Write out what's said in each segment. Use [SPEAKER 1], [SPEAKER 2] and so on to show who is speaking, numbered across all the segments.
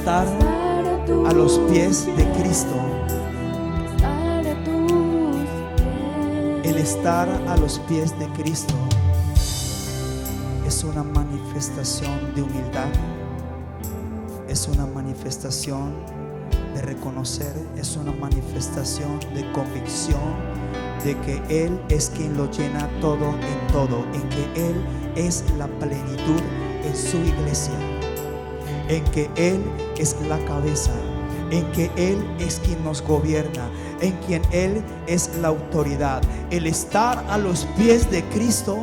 [SPEAKER 1] estar a los pies de Cristo. El estar a los pies de Cristo es una manifestación de humildad, es una manifestación de reconocer, es una manifestación de convicción de que Él es quien lo llena todo en todo, en que Él es la plenitud en su iglesia, en que Él es la cabeza, en que Él es quien nos gobierna, en quien Él es la autoridad. El estar a los pies de Cristo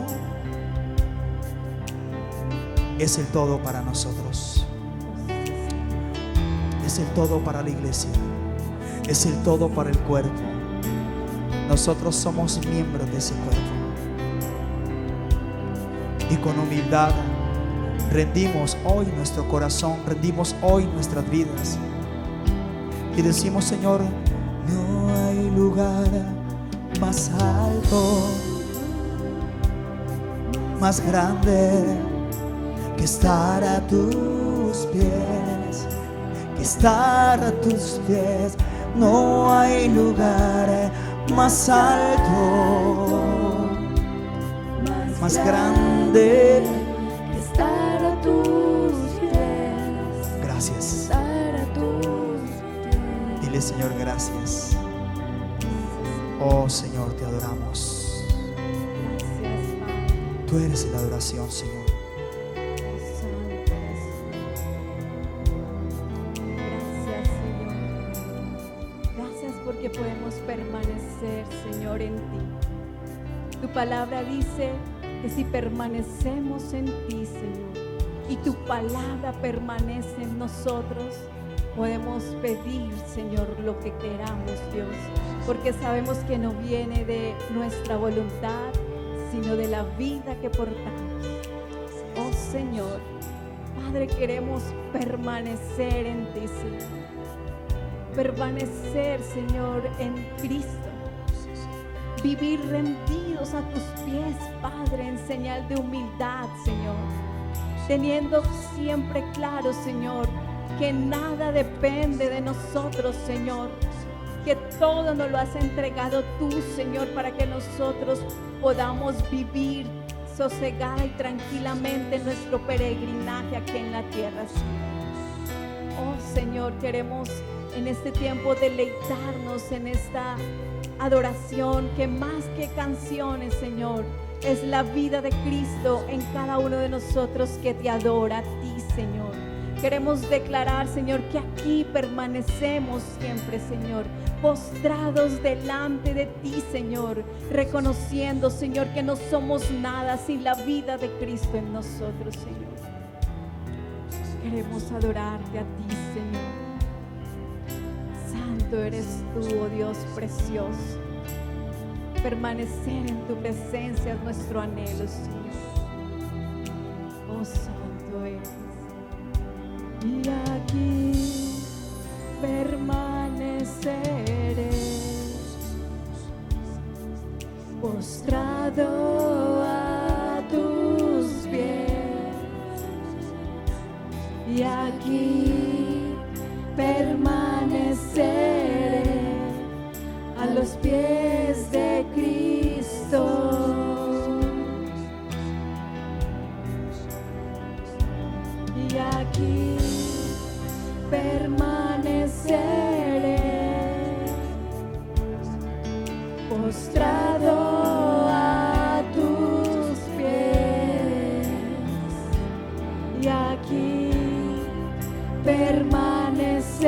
[SPEAKER 1] es el todo para nosotros, es el todo para la iglesia, es el todo para el cuerpo. Nosotros somos miembros de ese cuerpo y con humildad rendimos hoy nuestro corazón, rendimos hoy nuestras vidas y decimos: Señor, no hay lugar más alto, más grande que estar a tus pies, que estar a tus pies. No hay lugar más alto, más grande
[SPEAKER 2] que estar a tus pies.
[SPEAKER 1] Gracias.
[SPEAKER 2] Estar a tus pies.
[SPEAKER 1] Dile: Señor, gracias. Oh Señor, te adoramos.
[SPEAKER 2] Gracias, Padre.
[SPEAKER 1] Tú eres la adoración, Señor.
[SPEAKER 2] Santo eres tú. Gracias, Señor. Gracias porque podemos permanecer, Señor, en ti. Tu palabra dice que si permanecemos en ti, Señor, y tu palabra permanece en nosotros, podemos pedir, Señor, lo que queramos, Dios, porque sabemos que no viene de nuestra voluntad, sino de la vida que portamos. Oh Señor, Padre, queremos permanecer en ti, Señor. Permanecer, Señor, en Cristo. Vivir rendidos a tus pies, Padre, en señal de humildad, Señor. Teniendo siempre claro, Señor, que nada depende de nosotros, Señor. Que todo nos lo has entregado tú, Señor, para que nosotros podamos vivir sosegada y tranquilamente nuestro peregrinaje aquí en la tierra, Señor. Oh Señor, queremos en este tiempo deleitarnos en esta adoración que más que canciones, Señor, es la vida de Cristo en cada uno de nosotros que te adora a ti, Señor. Queremos declarar, Señor, que aquí permanecemos siempre, Señor, postrados delante de ti, Señor, reconociendo, Señor, que no somos nada sin la vida de Cristo en nosotros, Señor. Queremos adorarte a ti, Señor. Santo eres tú, oh Dios precioso. Permanecer en tu presencia es nuestro anhelo, Señor. Oh, santo eres. Y aquí permaneceré postrado a tus pies. Y aquí permaneceré a los pies de Cristo. Y aquí permaneceré postrado a tus pies. Y aquí permaneceré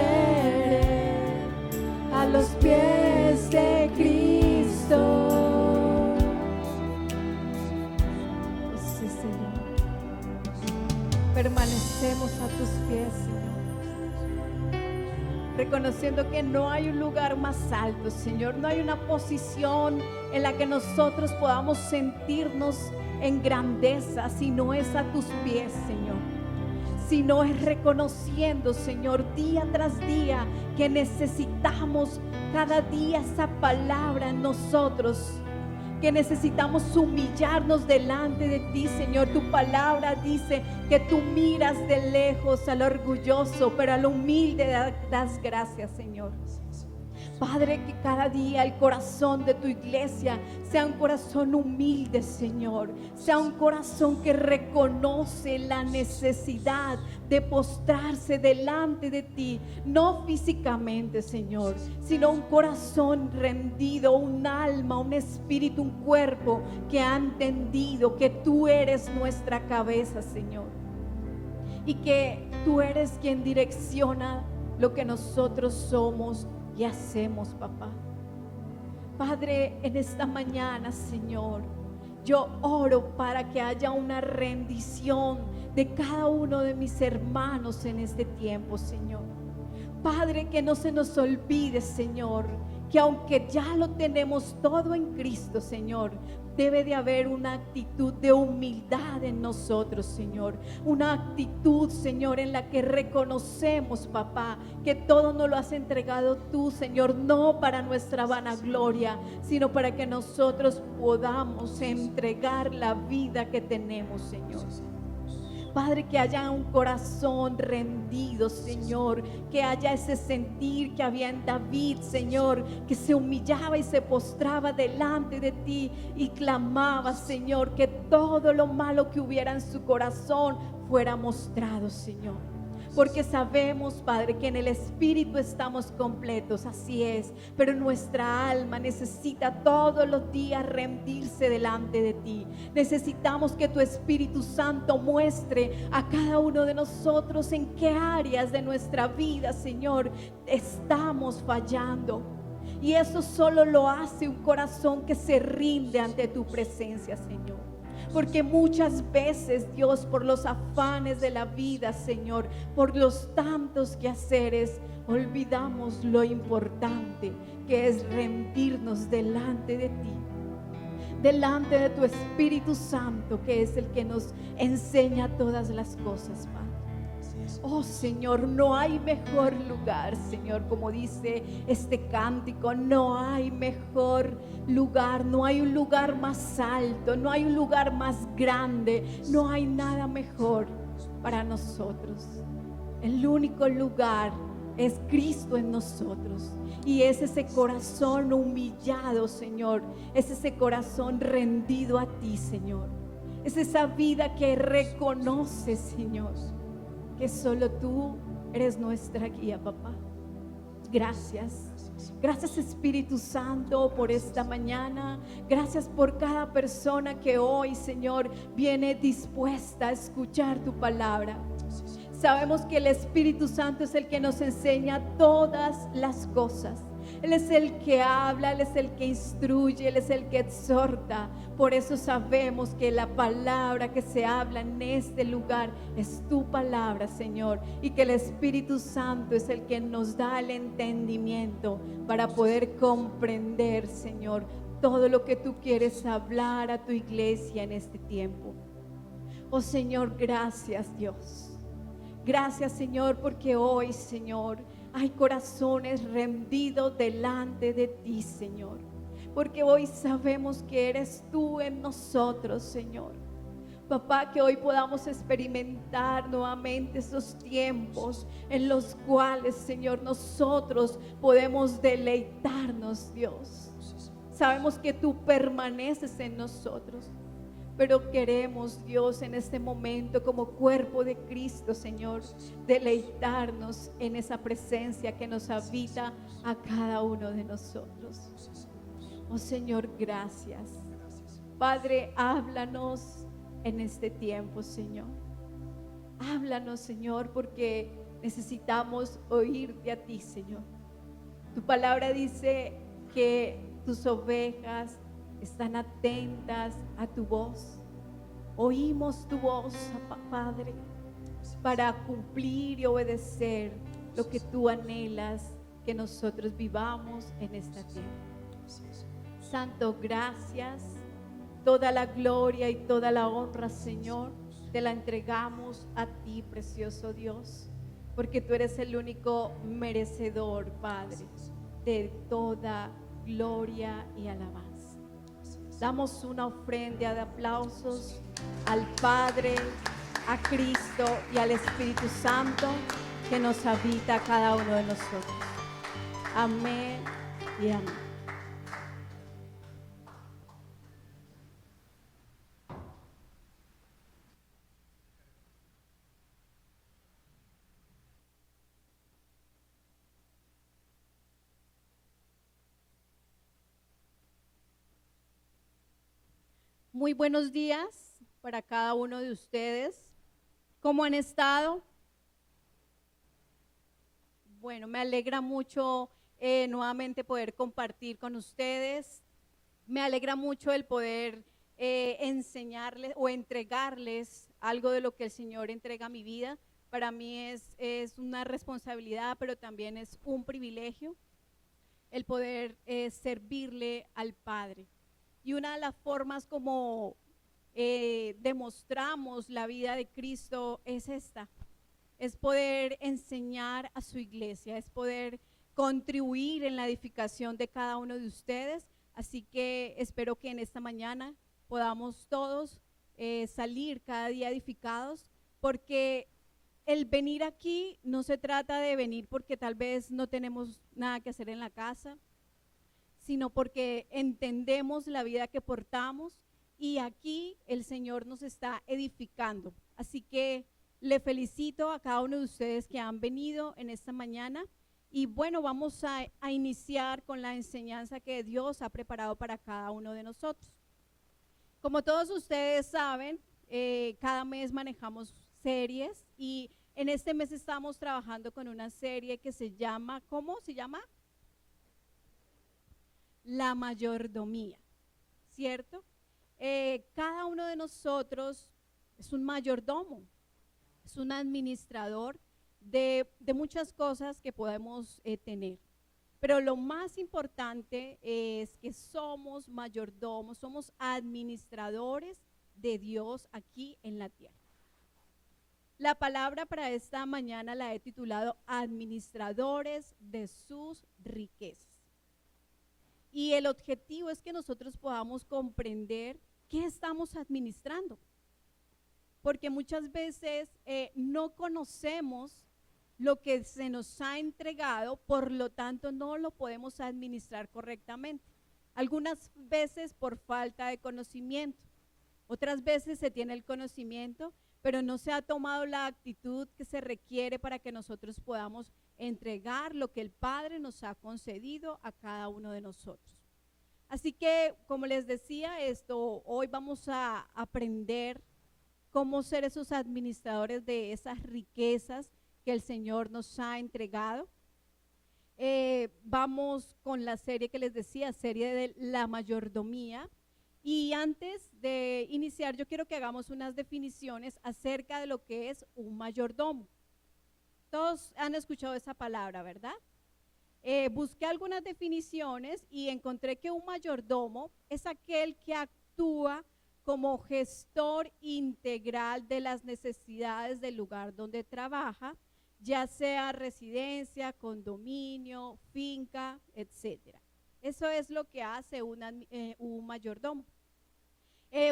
[SPEAKER 2] a los pies de Cristo. Sí, Señor. Permanecemos a tus pies, Señor. Reconociendo que no hay un lugar más alto, Señor. No hay una posición en la que nosotros podamos sentirnos en grandeza, si no es a tus pies, Señor. Si no es reconociendo, Señor, día tras día que necesitamos cada día esa palabra en nosotros que necesitamos humillarnos delante de ti, Señor. Tu palabra dice que tú miras de lejos al orgulloso, pero al humilde das gracias, Señor. Padre, que cada día el corazón de tu iglesia sea un corazón humilde, Señor. Sea un corazón que reconoce la necesidad de postrarse delante de ti. No físicamente, Señor, sino un corazón rendido, un alma, un espíritu, un cuerpo que ha entendido que tú eres nuestra cabeza, Señor. Y que tú eres quien direcciona lo que nosotros somos y hacemos, papá. Padre, en esta mañana, Señor, yo oro para que haya una rendición de cada uno de mis hermanos en este tiempo, Señor. Padre, que no se nos olvide, Señor, que aunque ya lo tenemos todo en Cristo, Señor, debe de haber una actitud de humildad en nosotros, Señor. Una actitud, Señor, en la que reconocemos, papá, que todo nos lo has entregado tú, Señor, no para nuestra vanagloria, sino para que nosotros podamos entregar la vida que tenemos, Señor. Padre, que haya un corazón rendido, Señor, que haya ese sentir que había en David, Señor, que se humillaba y se postraba delante de ti y clamaba, Señor, que todo lo malo que hubiera en su corazón fuera mostrado, Señor. Porque sabemos, Padre, que en el Espíritu estamos completos, así es, pero nuestra alma necesita todos los días rendirse delante de ti. Necesitamos que tu Espíritu Santo muestre a cada uno de nosotros en qué áreas de nuestra vida, Señor, estamos fallando. Y eso solo lo hace un corazón que se rinde ante tu presencia, Señor. Porque muchas veces, Dios, por los afanes de la vida, Señor, por los tantos quehaceres, olvidamos lo importante que es rendirnos delante de ti, delante de tu Espíritu Santo, que es el que nos enseña todas las cosas, Padre. Oh Señor, no hay mejor lugar, Señor, como dice este cántico, no hay mejor lugar, no hay un lugar más alto, no hay un lugar más grande, no hay nada mejor para nosotros. El único lugar es Cristo en nosotros, y es ese corazón humillado, Señor, es ese corazón rendido a ti, Señor, es esa vida que reconoce, Señor, que solo tú eres nuestra guía, papá. Gracias. Gracias, Espíritu Santo, por esta mañana. Gracias por cada persona que hoy, Señor, viene dispuesta a escuchar tu palabra. Sabemos que el Espíritu Santo es el que nos enseña todas las cosas. Él es el que habla, Él es el que instruye, Él es el que exhorta. Por eso sabemos que la palabra que se habla en este lugar es tu palabra, Señor, y que el Espíritu Santo es el que nos da el entendimiento para poder comprender, Señor, todo lo que tú quieres hablar a tu iglesia en este tiempo. Oh Señor, gracias, Dios. Gracias, Señor, porque hoy, Señor, hay corazones rendidos delante de ti, Señor. Porque hoy sabemos que eres tú en nosotros, Señor. Papá, que hoy podamos experimentar nuevamente esos tiempos en los cuales, Señor, nosotros podemos deleitarnos, Dios. Sabemos que tú permaneces en nosotros. Pero queremos, Dios, en este momento como cuerpo de Cristo, Señor, deleitarnos en esa presencia que nos habita a cada uno de nosotros. Oh Señor, gracias. Padre, háblanos en este tiempo, Señor. Háblanos, Señor, porque necesitamos oírte a ti, Señor. Tu palabra dice que tus ovejas están atentas a tu voz. Oímos tu voz, Padre, para cumplir y obedecer lo que tú anhelas que nosotros vivamos en esta tierra. Santo, gracias. Toda la gloria y toda la honra, Señor, te la entregamos a ti, precioso Dios, porque tú eres el único merecedor, Padre, de toda gloria y alabanza. Damos una ofrenda de aplausos al Padre, a Cristo y al Espíritu Santo que nos habita a cada uno de nosotros. Amén y amén. Muy buenos días para cada uno de ustedes. ¿Cómo han estado? Bueno, me alegra mucho nuevamente poder compartir con ustedes. Me alegra mucho el poder enseñarles o entregarles algo de lo que el Señor entrega a mi vida. Para mí es una responsabilidad, pero también es un privilegio el poder servirle al Padre. Y una de las formas como demostramos la vida de Cristo es esta, es poder enseñar a su iglesia, es poder contribuir en la edificación de cada uno de ustedes. Así que espero que en esta mañana podamos todos salir cada día edificados, porque el venir aquí no se trata de venir porque tal vez no tenemos nada que hacer en la casa, sino porque entendemos la vida que portamos y aquí el Señor nos está edificando. Así que le felicito a cada uno de ustedes que han venido en esta mañana y bueno, vamos a iniciar con la enseñanza que Dios ha preparado para cada uno de nosotros. Como todos ustedes saben, cada mes manejamos series y en este mes estamos trabajando con una serie que se llama, ¿cómo se llama? La mayordomía, ¿cierto? Cada uno de nosotros es un mayordomo, es un administrador de muchas cosas que podemos tener. Pero lo más importante es que somos mayordomos, somos administradores de Dios aquí en la tierra. La palabra para esta mañana la he titulado Administradores de sus riquezas. Y el objetivo es que nosotros podamos comprender qué estamos administrando. Porque muchas veces no conocemos lo que se nos ha entregado, por lo tanto no lo podemos administrar correctamente. Algunas veces por falta de conocimiento, otras veces se tiene el conocimiento, pero no se ha tomado la actitud que se requiere para que nosotros podamos entregar lo que el Padre nos ha concedido a cada uno de nosotros. Así que, como les decía, hoy vamos a aprender cómo ser esos administradores de esas riquezas que el Señor nos ha entregado. Vamos con la serie que les decía, serie de la mayordomía. Y antes de iniciar, yo quiero que hagamos unas definiciones acerca de lo que es un mayordomo. Todos han escuchado esa palabra, ¿verdad? Busqué algunas definiciones y encontré que un mayordomo es aquel que actúa como gestor integral de las necesidades del lugar donde trabaja, ya sea residencia, condominio, finca, etcétera. Eso es lo que hace un mayordomo.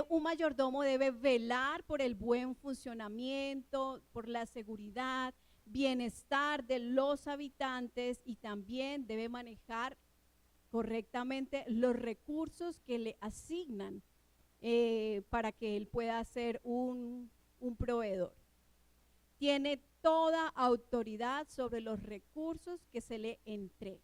[SPEAKER 2] Un mayordomo debe velar por el buen funcionamiento, por la seguridad, bienestar de los habitantes y también debe manejar correctamente los recursos que le asignan para que él pueda ser un proveedor. Tiene toda autoridad sobre los recursos que se le entregan.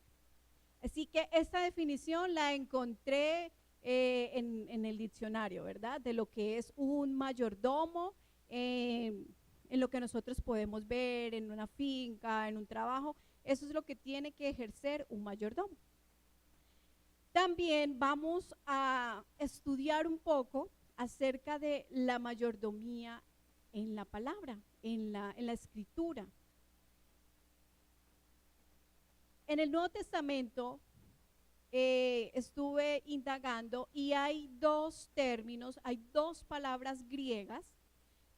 [SPEAKER 2] Así que esta definición la encontré en el diccionario, ¿verdad? De lo que es un mayordomo, en lo que nosotros podemos ver en una finca, en un trabajo. Eso es lo que tiene que ejercer un mayordomo. También vamos a estudiar un poco acerca de la mayordomía en la palabra, en la escritura. En el Nuevo Testamento estuve indagando y hay dos términos, hay dos palabras griegas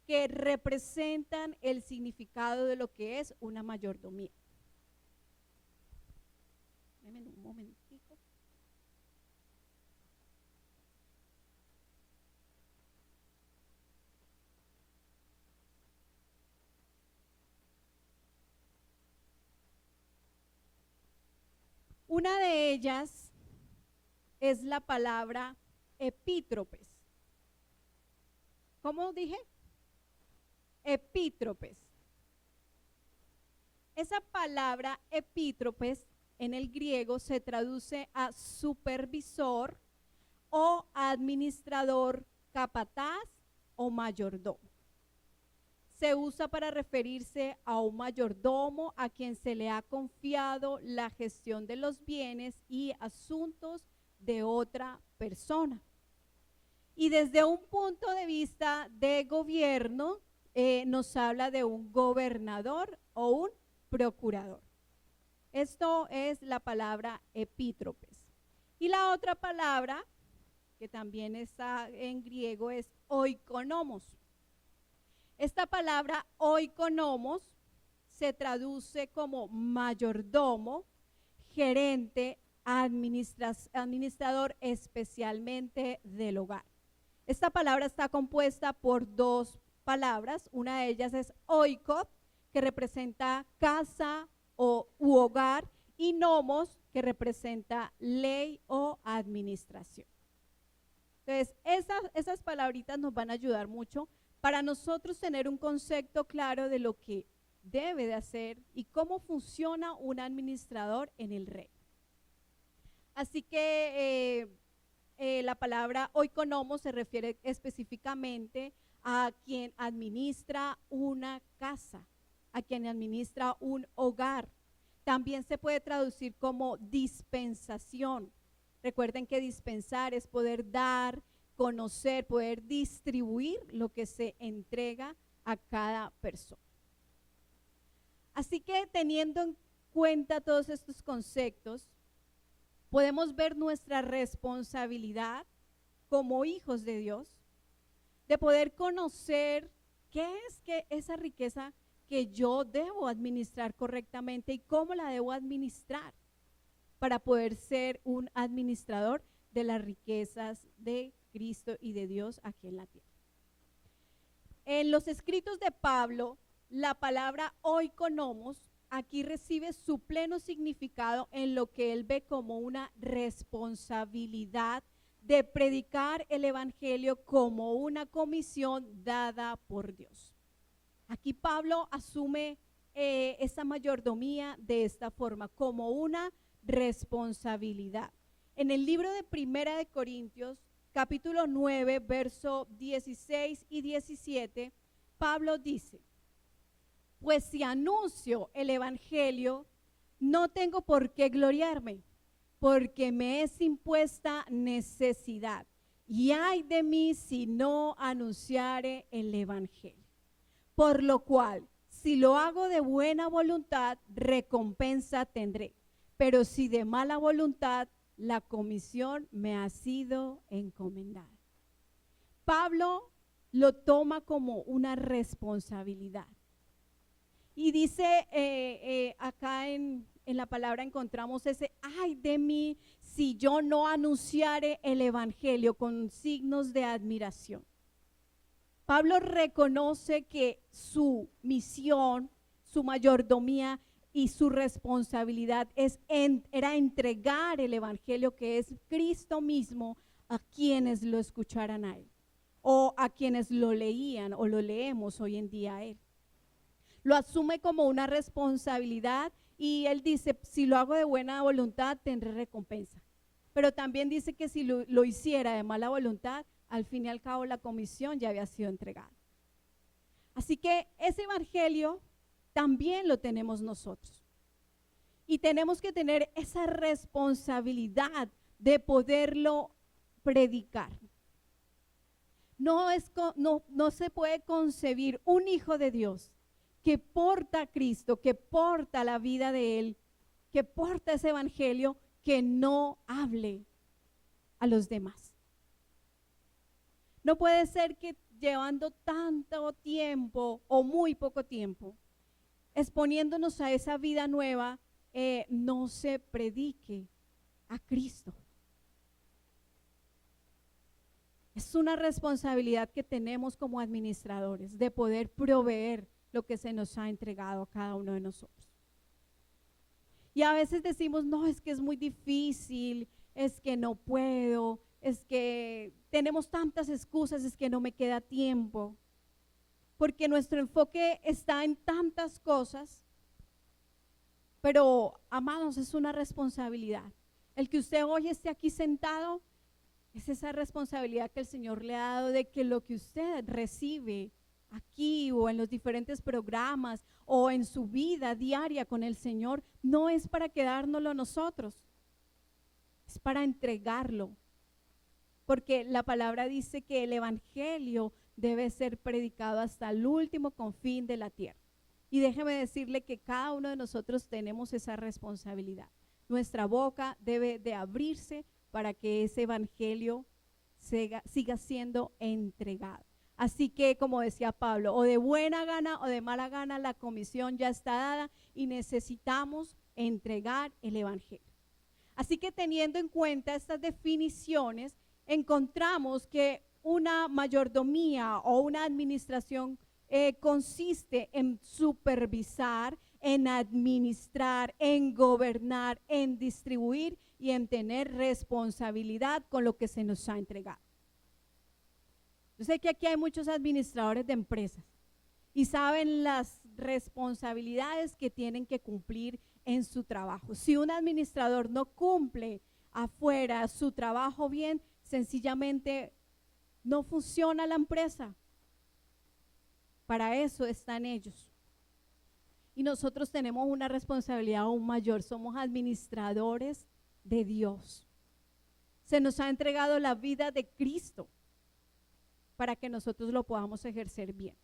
[SPEAKER 2] que representan el significado de lo que es una mayordomía. Denme un momentico. Una de ellas es la palabra epítropes. ¿Cómo dije? Epítropes. Esa palabra epítropes en el griego se traduce a supervisor o administrador, capataz o mayordomo. Se usa para referirse a un mayordomo a quien se le ha confiado la gestión de los bienes y asuntos de otra persona. Y desde un punto de vista de gobierno, nos habla de un gobernador o un procurador. Esto es la palabra epítropes. Y la otra palabra, que también está en griego, es oikonomos. Esta palabra oikonomos se traduce como mayordomo, gerente, administrador, especialmente del hogar. Esta palabra está compuesta por dos palabras. Una de ellas es oikos, que representa casa u hogar, y nomos, que representa ley o administración. Entonces, esas palabritas nos van a ayudar mucho para nosotros tener un concepto claro de lo que debe de hacer y cómo funciona un administrador en el reino. Así que la palabra oikonomos se refiere específicamente a quien administra una casa, a quien administra un hogar. También se puede traducir como dispensación. Recuerden que dispensar es poder dar, conocer, poder distribuir lo que se entrega a cada persona. Así que teniendo en cuenta todos estos conceptos, podemos ver nuestra responsabilidad como hijos de Dios, de poder conocer qué es que esa riqueza que yo debo administrar correctamente y cómo la debo administrar para poder ser un administrador de las riquezas de Cristo y de Dios aquí en la tierra. En los escritos de Pablo, la palabra oikonomos aquí recibe su pleno significado en lo que él ve como una responsabilidad de predicar el evangelio como una comisión dada por Dios. Aquí Pablo asume esa mayordomía de esta forma, como una responsabilidad. En el libro de Primera de Corintios, capítulo 9, verso 16 y 17, Pablo dice: pues si anuncio el evangelio, no tengo por qué gloriarme, porque me es impuesta necesidad, y ay de mí si no anunciare el evangelio. Por lo cual, si lo hago de buena voluntad, recompensa tendré, pero si de mala voluntad, la comisión me ha sido encomendada. Pablo lo toma como una responsabilidad. Y dice, acá en la palabra encontramos ese ay de mí si yo no anunciare el evangelio, con signos de admiración. Pablo reconoce que su misión, su mayordomía y su responsabilidad era entregar el evangelio, que es Cristo mismo, a quienes lo escucharan a él, o a quienes lo leían o lo leemos hoy en día a él. Lo asume como una responsabilidad y él dice, si lo hago de buena voluntad tendré recompensa. Pero también dice que si lo hiciera de mala voluntad, al fin y al cabo la comisión ya había sido entregada. Así que ese evangelio también lo tenemos nosotros. Y tenemos que tener esa responsabilidad de poderlo predicar. No se puede concebir un hijo de Dios que porta a Cristo, que porta la vida de Él, que porta ese evangelio, que no hable a los demás. No puede ser que llevando tanto tiempo o muy poco tiempo, exponiéndonos a esa vida nueva, no se predique a Cristo. Es una responsabilidad que tenemos como administradores de poder proveer lo que se nos ha entregado a cada uno de nosotros. Y a veces decimos, no, es que es muy difícil, es que no puedo, es que tenemos tantas excusas, es que no me queda tiempo. Porque nuestro enfoque está en tantas cosas, pero amados, es una responsabilidad. El que usted hoy esté aquí sentado, es esa responsabilidad que el Señor le ha dado de que lo que usted recibe aquí o en los diferentes programas o en su vida diaria con el Señor, no es para quedárnoslo nosotros, es para entregarlo. Porque la palabra dice que el evangelio debe ser predicado hasta el último confín de la tierra. Y déjeme decirle que cada uno de nosotros tenemos esa responsabilidad. Nuestra boca debe de abrirse para que ese evangelio siga siendo entregado. Así que, como decía Pablo, o de buena gana o de mala gana, la comisión ya está dada y necesitamos entregar el evangelio. Así que, teniendo en cuenta estas definiciones, encontramos que una mayordomía o una administración consiste en supervisar, en administrar, en gobernar, en distribuir y en tener responsabilidad con lo que se nos ha entregado. Yo sé que aquí hay muchos administradores de empresas y saben las responsabilidades que tienen que cumplir en su trabajo. Si un administrador no cumple afuera su trabajo bien, sencillamente no funciona la empresa. Para eso están ellos. Y nosotros tenemos una responsabilidad aún mayor, somos administradores de Dios. Se nos ha entregado la vida de Cristo para que nosotros lo podamos ejercer bien.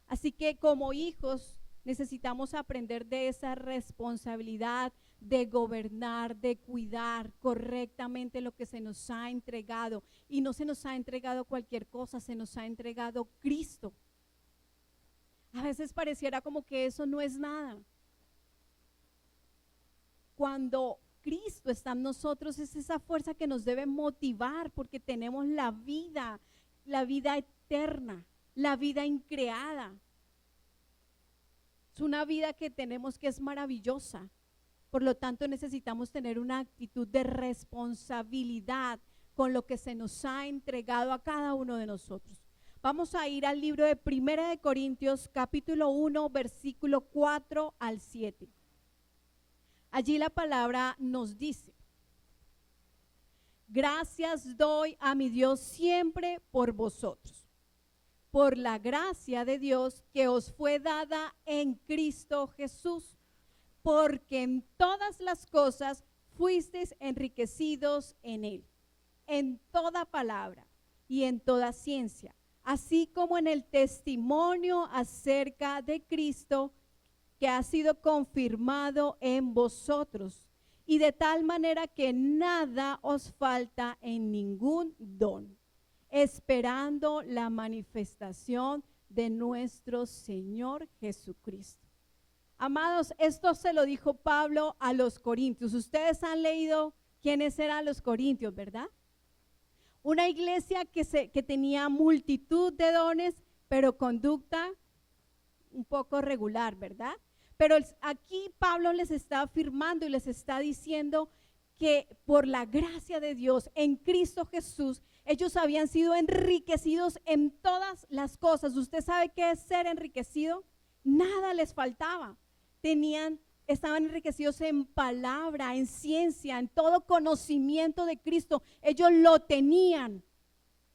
[SPEAKER 2] Así que como hijos necesitamos aprender de esa responsabilidad de gobernar, de cuidar correctamente lo que se nos ha entregado. Y no se nos ha entregado cualquier cosa, se nos ha entregado Cristo. A veces pareciera como que eso no es nada. Cuando Cristo está en nosotros, es esa fuerza que nos debe motivar porque tenemos la vida eterna, la vida increada. Es una vida que tenemos que es maravillosa. Por lo tanto, necesitamos tener una actitud de responsabilidad con lo que se nos ha entregado a cada uno de nosotros. Vamos a ir al libro de 1 de Corintios, capítulo 1, versículo 4 al 7. Allí la palabra nos dice: gracias doy a mi Dios siempre por vosotros, por la gracia de Dios que os fue dada en Cristo Jesús, porque en todas las cosas fuisteis enriquecidos en Él, en toda palabra y en toda ciencia, así como en el testimonio acerca de Cristo que ha sido confirmado en vosotros, y de tal manera que nada os falta en ningún don, esperando la manifestación de nuestro Señor Jesucristo. Amados, esto se lo dijo Pablo a los corintios. Ustedes han leído quiénes eran los corintios, ¿verdad? Una iglesia que tenía multitud de dones, pero conducta un poco regular, ¿verdad? Pero aquí Pablo les está afirmando y les está diciendo que por la gracia de Dios en Cristo Jesús, ellos habían sido enriquecidos en todas las cosas. ¿Usted sabe qué es ser enriquecido? Nada les faltaba. Estaban enriquecidos en palabra, en ciencia, en todo conocimiento de Cristo. Ellos lo tenían,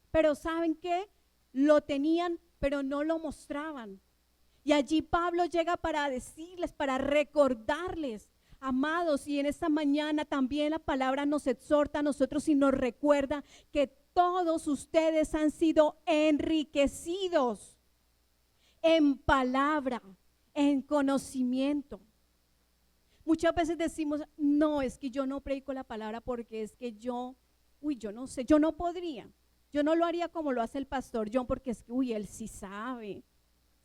[SPEAKER 2] pero ¿saben qué? Lo tenían, pero no lo mostraban. Y allí Pablo llega para decirles, para recordarles, amados, y en esta mañana también la palabra nos exhorta a nosotros y nos recuerda que todos ustedes han sido enriquecidos en palabra, en conocimiento. Muchas veces decimos, no, es que yo no predico la palabra porque es que yo no sé, yo no podría, yo no lo haría como lo hace el pastor John porque es que, él sí sabe,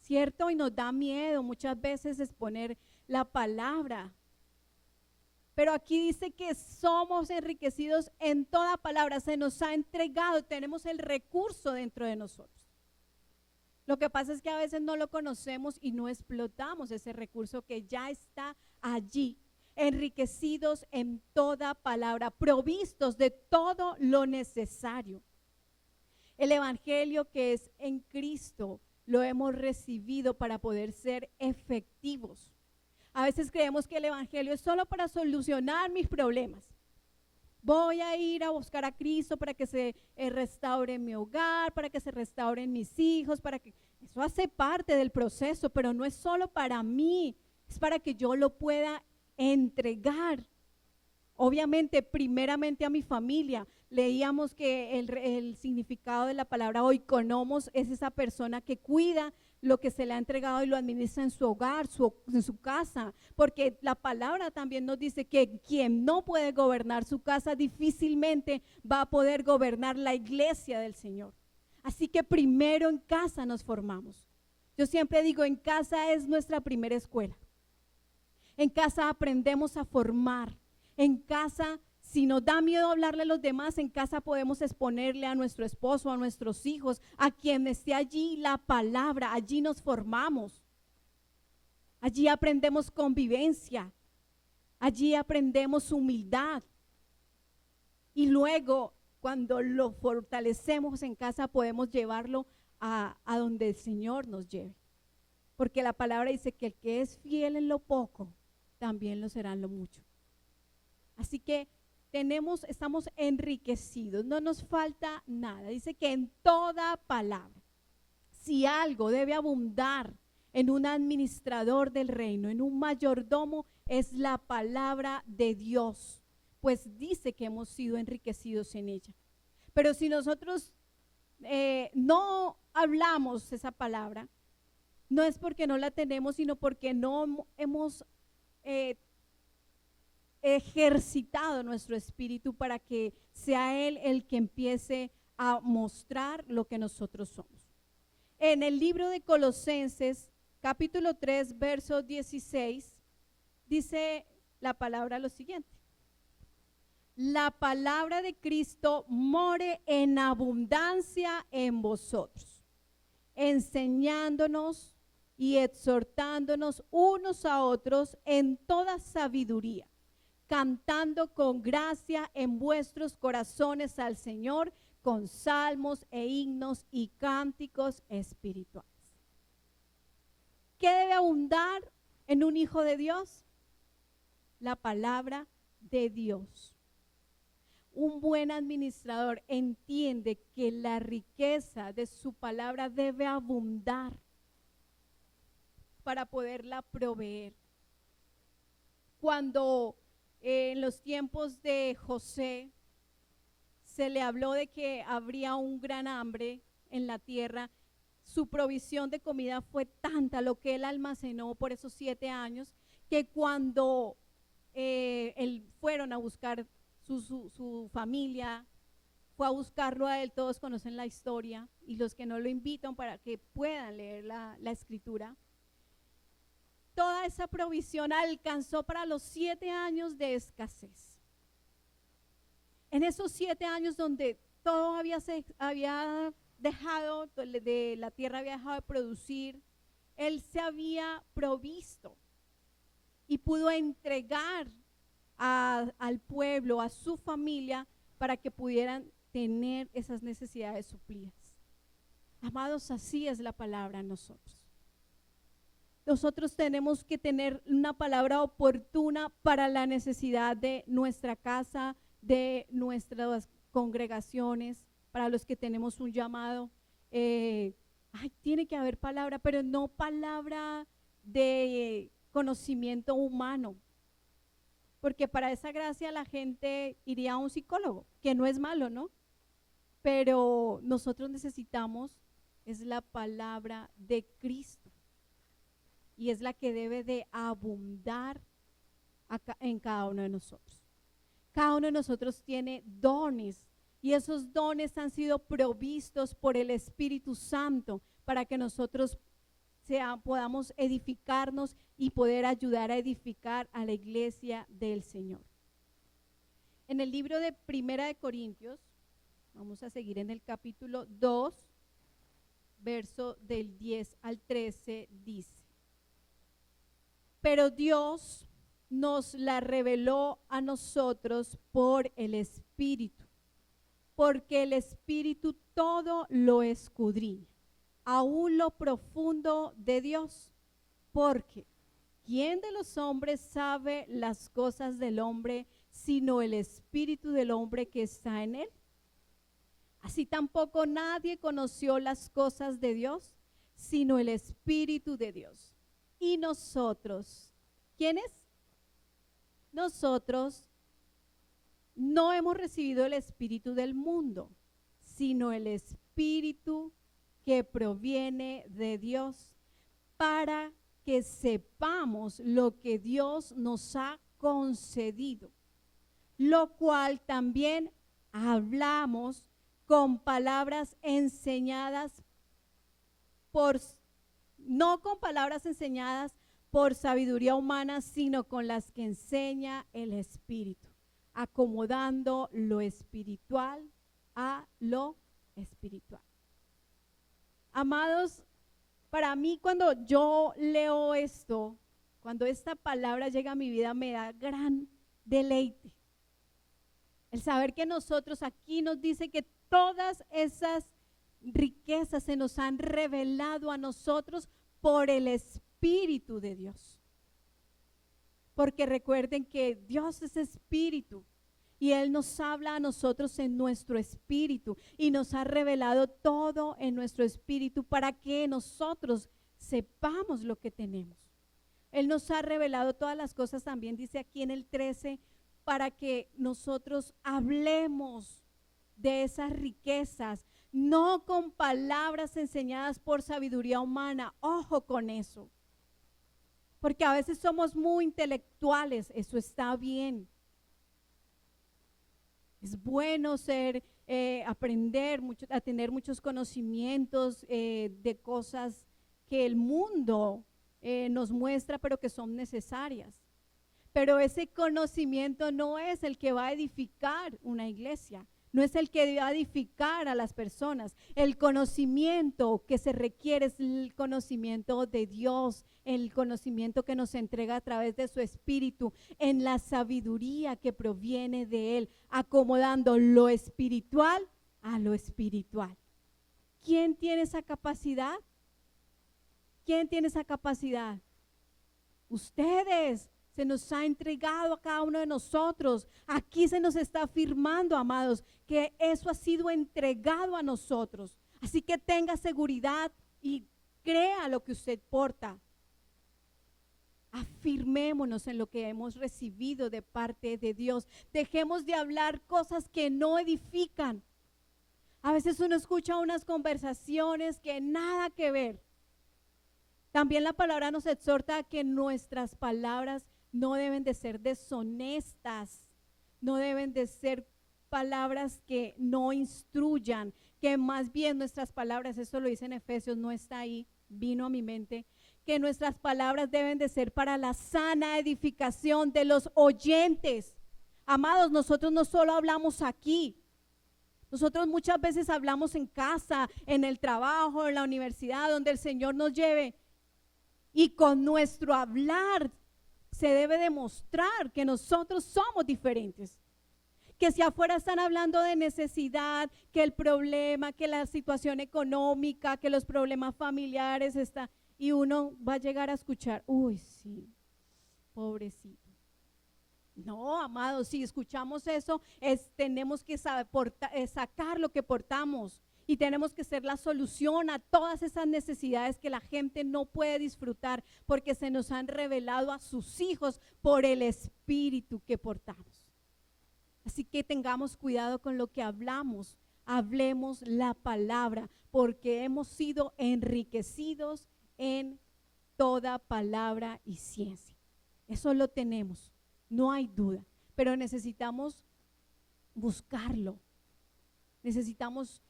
[SPEAKER 2] ¿cierto? Y nos da miedo muchas veces exponer la palabra. Pero aquí dice que somos enriquecidos en toda palabra, se nos ha entregado, tenemos el recurso dentro de nosotros. Lo que pasa es que a veces no lo conocemos y no explotamos ese recurso que ya está allí. enriquecidos en toda palabra, provistos de todo lo necesario. El evangelio que es en Cristo lo hemos recibido para poder ser efectivos. A veces creemos que el evangelio es solo para solucionar mis problemas. Voy a ir a buscar a Cristo para que se restaure mi hogar, para que se restauren mis hijos, eso hace parte del proceso, pero no es solo para mí, es para que yo lo pueda entregar. Obviamente, primeramente a mi familia. Leíamos que el significado de la palabra oikonomos es esa persona que cuida lo que se le ha entregado y lo administra en su hogar, en su casa, porque la palabra también nos dice que quien no puede gobernar su casa difícilmente va a poder gobernar la iglesia del Señor. Así que primero en casa nos formamos. Yo siempre digo, en casa es nuestra primera escuela. En casa aprendemos a formar. En casa, si nos da miedo hablarle a los demás, en casa podemos exponerle a nuestro esposo, a nuestros hijos, a quien esté allí la palabra. Allí nos formamos. Allí aprendemos convivencia. Allí aprendemos humildad. Y luego, cuando lo fortalecemos en casa, podemos llevarlo a donde el Señor nos lleve. Porque la palabra dice que el que es fiel en lo poco, también lo será en lo mucho. Así que estamos enriquecidos, no nos falta nada. Dice que en toda palabra, si algo debe abundar en un administrador del reino, en un mayordomo, es la palabra de Dios, pues dice que hemos sido enriquecidos en ella. Pero si nosotros no hablamos esa palabra, no es porque no la tenemos, sino porque no hemos ejercitado nuestro espíritu para que sea Él el que empiece a mostrar lo que nosotros somos. En el libro de Colosenses, capítulo 3, verso 16, dice la palabra lo siguiente: la palabra de Cristo more en abundancia en vosotros, enseñándonos y exhortándonos unos a otros en toda sabiduría, cantando con gracia en vuestros corazones al Señor con salmos e himnos y cánticos espirituales. ¿Qué debe abundar en un hijo de Dios? La palabra de Dios. Un buen administrador entiende que la riqueza de su palabra debe abundar para poderla proveer. Cuando en los tiempos de José se le habló de que habría un gran hambre en la tierra, su provisión de comida fue tanta, lo que él almacenó por esos 7 años, que cuando fueron a buscar su familia, fue a buscarlo a él. Todos conocen la historia, y los que no lo invitan para que puedan leer la escritura. Toda esa provisión alcanzó para los 7 años de escasez. En esos 7 años donde todo había dejado, de la tierra había dejado de producir, él se había provisto y pudo entregar al pueblo, a su familia, para que pudieran tener esas necesidades suplidas. Amados, así es la palabra en nosotros. Nosotros tenemos que tener una palabra oportuna para la necesidad de nuestra casa, de nuestras congregaciones, para los que tenemos un llamado. Tiene que haber palabra, pero no palabra de conocimiento humano, porque para esa gracia la gente iría a un psicólogo, que no es malo, ¿no? Pero nosotros necesitamos, es la palabra de Cristo. Y es la que debe de abundar en cada uno de nosotros. Cada uno de nosotros tiene dones, y esos dones han sido provistos por el Espíritu Santo para que nosotros podamos edificarnos y poder ayudar a edificar a la iglesia del Señor. En el libro de Primera de Corintios, vamos a seguir en el capítulo 2, verso del 10 al 13, dice: pero Dios nos la reveló a nosotros por el Espíritu, porque el Espíritu todo lo escudriña, aún lo profundo de Dios, porque ¿quién de los hombres sabe las cosas del hombre sino el Espíritu del hombre que está en él? Así tampoco nadie conoció las cosas de Dios sino el Espíritu de Dios. Y nosotros, ¿quiénes? Nosotros no hemos recibido el Espíritu del mundo, sino el Espíritu que proviene de Dios, para que sepamos lo que Dios nos ha concedido, lo cual también hablamos con palabras enseñadas no con palabras enseñadas por sabiduría humana, sino con las que enseña el Espíritu, acomodando lo espiritual a lo espiritual. Amados, para mí cuando yo leo esto, cuando esta palabra llega a mi vida, me da gran deleite. El saber que nosotros, aquí nos dice que todas esas riquezas se nos han revelado a nosotros por el Espíritu de Dios. Porque recuerden que Dios es Espíritu y Él nos habla a nosotros en nuestro espíritu y nos ha revelado todo en nuestro espíritu para que nosotros sepamos lo que tenemos. Él nos ha revelado todas las cosas, también dice aquí en el 13, para que nosotros hablemos de esas riquezas, no con palabras enseñadas por sabiduría humana. Ojo con eso, porque a veces somos muy intelectuales. Eso está bien, es bueno aprender mucho, a tener muchos conocimientos de cosas que el mundo nos muestra, pero que son necesarias. Pero ese conocimiento no es el que va a edificar una iglesia, no es el que va a edificar a las personas. El conocimiento que se requiere es el conocimiento de Dios, el conocimiento que nos entrega a través de su Espíritu, en la sabiduría que proviene de Él, acomodando lo espiritual a lo espiritual. ¿Quién tiene esa capacidad? ¿Quién tiene esa capacidad? Ustedes. Se nos ha entregado a cada uno de nosotros. Aquí se nos está afirmando, amados, que eso ha sido entregado a nosotros. Así que tenga seguridad y crea lo que usted porta. Afirmémonos en lo que hemos recibido de parte de Dios. Dejemos de hablar cosas que no edifican. A veces uno escucha unas conversaciones que nada que ver. También la palabra nos exhorta a que nuestras palabras no deben de ser deshonestas, no deben de ser palabras que no instruyan, que más bien nuestras palabras, eso lo dice en Efesios, no está ahí, vino a mi mente, que nuestras palabras deben de ser para la sana edificación de los oyentes. Amados, nosotros no solo hablamos aquí, nosotros muchas veces hablamos en casa, en el trabajo, en la universidad, donde el Señor nos lleve, y con nuestro hablar se debe demostrar que nosotros somos diferentes. Que si afuera están hablando de necesidad, que el problema, que la situación económica, que los problemas familiares están, y uno va a llegar a escuchar, uy, sí, pobrecito. No, amados, si escuchamos eso, tenemos que sacar lo que portamos. Y tenemos que ser la solución a todas esas necesidades que la gente no puede disfrutar porque se nos han revelado a sus hijos por el Espíritu que portamos. Así que tengamos cuidado con lo que hablamos, hablemos la palabra porque hemos sido enriquecidos en toda palabra y ciencia. Eso lo tenemos, no hay duda, pero necesitamos buscarlo, necesitamos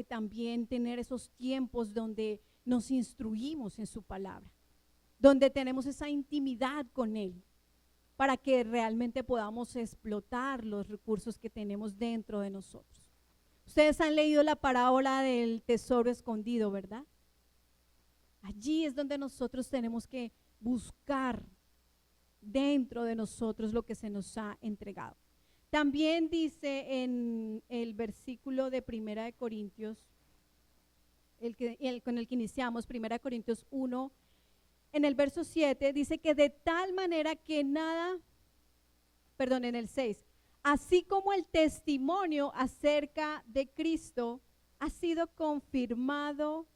[SPEAKER 2] también tener esos tiempos donde nos instruimos en su palabra, donde tenemos esa intimidad con Él, para que realmente podamos explotar los recursos que tenemos dentro de nosotros. Ustedes han leído la parábola del tesoro escondido, ¿verdad? Allí es donde nosotros tenemos que buscar dentro de nosotros lo que se nos ha entregado. También dice en el versículo de 1 Corintios, con el que iniciamos, 1 Corintios 1, en el verso 7, dice que de tal manera que nada, perdón, en el 6, así como el testimonio acerca de Cristo ha sido confirmado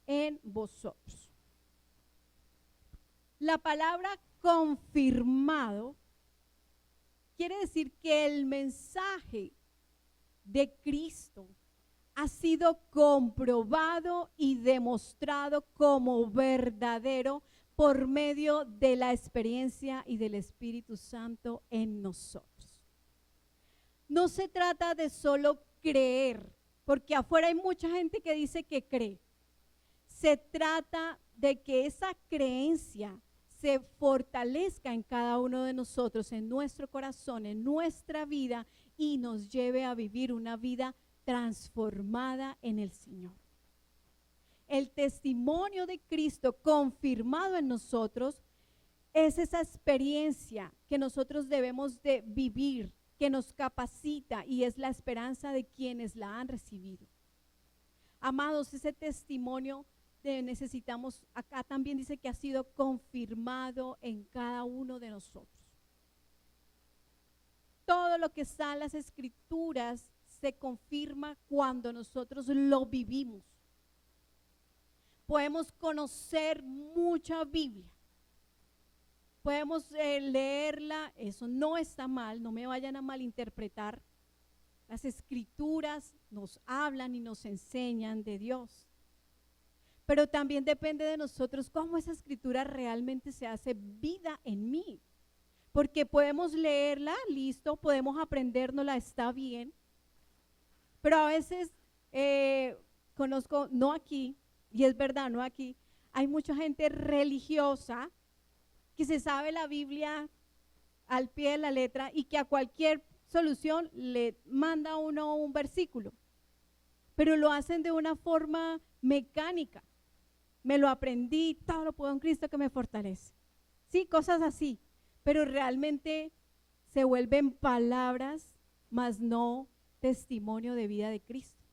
[SPEAKER 2] en vosotros. La palabra confirmado quiere decir que el mensaje de Cristo ha sido comprobado y demostrado como verdadero por medio de la experiencia y del Espíritu Santo en nosotros. No se trata de solo creer, porque afuera hay mucha gente que dice que cree. Se trata de que esa creencia se fortalezca en cada uno de nosotros, en nuestro corazón, en nuestra vida, y nos lleve a vivir una vida transformada en el Señor. El testimonio de Cristo confirmado en nosotros es esa experiencia que nosotros debemos de vivir, que nos capacita y es la esperanza de quienes la han recibido. Amados, ese testimonio necesitamos, acá también dice que ha sido confirmado en cada uno de nosotros. Todo lo que está en las Escrituras se confirma cuando nosotros lo vivimos. Podemos conocer mucha Biblia, podemos leerla, eso no está mal, no me vayan a malinterpretar. Las Escrituras nos hablan y nos enseñan de Dios, pero también depende de nosotros cómo esa Escritura realmente se hace vida en mí, porque podemos leerla, listo, podemos aprendérnosla, está bien, pero a veces conozco, no aquí, y es verdad, no aquí, hay mucha gente religiosa que se sabe la Biblia al pie de la letra y que a cualquier solución le manda a uno un versículo, pero lo hacen de una forma mecánica. Me lo aprendí, todo lo puedo en Cristo que me fortalece. Sí, cosas así, pero realmente se vuelven palabras, mas no testimonio de vida de Cristo.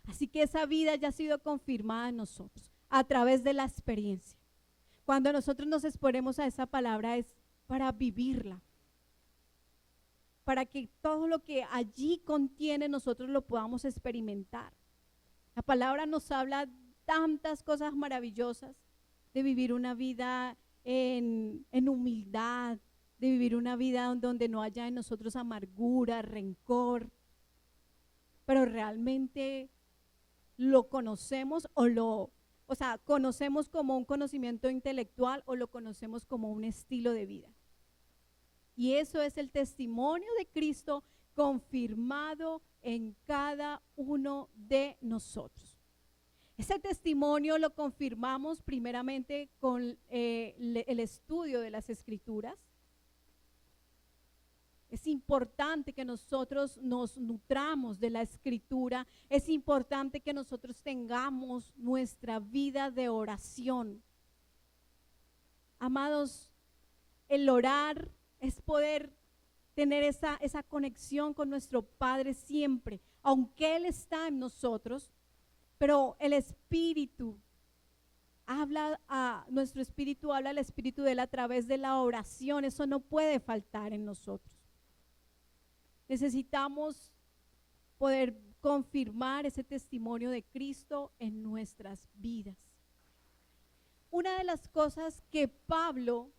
[SPEAKER 2] Así que esa vida ya ha sido confirmada en nosotros a través de la experiencia. Cuando nosotros nos exponemos a esa palabra es para vivirla, para que todo lo que allí contiene nosotros lo podamos experimentar. La palabra nos habla tantas cosas maravillosas, de vivir una vida en humildad, de vivir una vida donde no haya en nosotros amargura, rencor, pero realmente lo conocemos conocemos como un conocimiento intelectual o lo conocemos como un estilo de vida. Y eso es el testimonio de Cristo confirmado en cada uno de nosotros. Ese testimonio lo confirmamos primeramente con el estudio de las Escrituras. Es importante que nosotros nos nutramos de la Escritura. Es importante que nosotros tengamos nuestra vida de oración. Amados, el orar es poder tener esa conexión con nuestro Padre siempre, aunque Él está en nosotros, pero el Espíritu habla a nuestro espíritu, habla al Espíritu de Él a través de la oración. Eso no puede faltar en nosotros. Necesitamos poder confirmar ese testimonio de Cristo en nuestras vidas. Una de las cosas que Pablo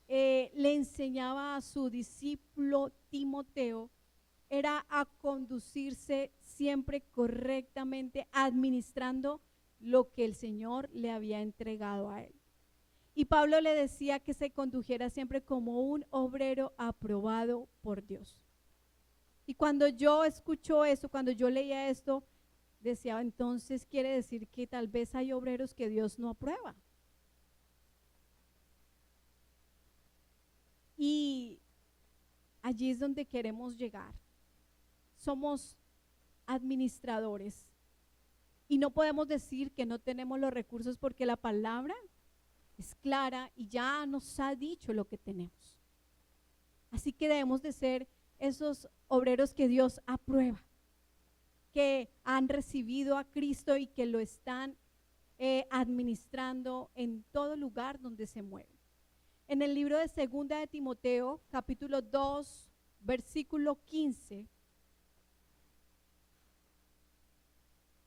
[SPEAKER 2] le enseñaba a su discípulo Timoteo era a conducirse siempre correctamente, administrando lo que el Señor le había entregado a él. Y Pablo le decía que se condujera siempre como un obrero aprobado por Dios. Y cuando yo escucho eso, cuando yo leía esto, decía, entonces quiere decir que tal vez hay obreros que Dios no aprueba. Y allí es donde queremos llegar. Somos administradores y no podemos decir que no tenemos los recursos porque la palabra es clara y ya nos ha dicho lo que tenemos. Así que debemos de ser esos obreros que Dios aprueba, que han recibido a Cristo y que lo están administrando en todo lugar donde se mueven. En el libro de 2 de Timoteo, capítulo 2, versículo 15,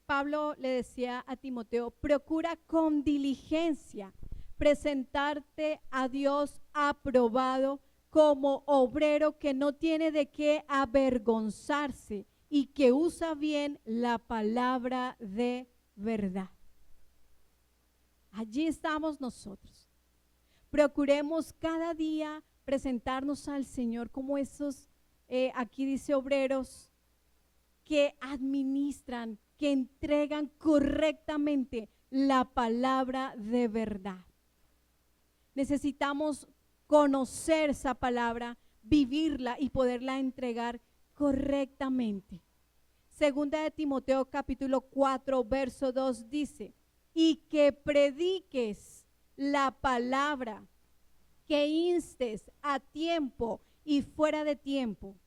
[SPEAKER 2] Pablo le decía a Timoteo: procura con diligencia presentarte a Dios aprobado como obrero que no tiene de qué avergonzarse y que usa bien la palabra de verdad. Allí estamos nosotros. Procuremos cada día presentarnos al Señor como esos, aquí dice, obreros que administran, que entregan correctamente la palabra de verdad. Necesitamos conocer esa palabra, vivirla y poderla entregar correctamente. 2 de Timoteo capítulo 4 verso 2 dice: y que prediques la palabra, que instes a tiempo y fuera de tiempo,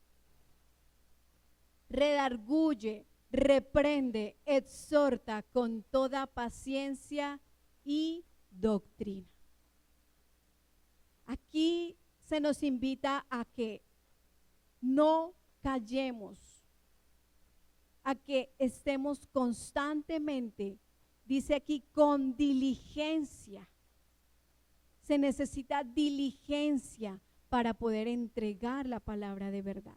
[SPEAKER 2] redarguye, reprende, exhorta con toda paciencia y doctrina. Aquí se nos invita a que no callemos, a que estemos constantemente, dice aquí, con diligencia. Se necesita diligencia para poder entregar la palabra de verdad.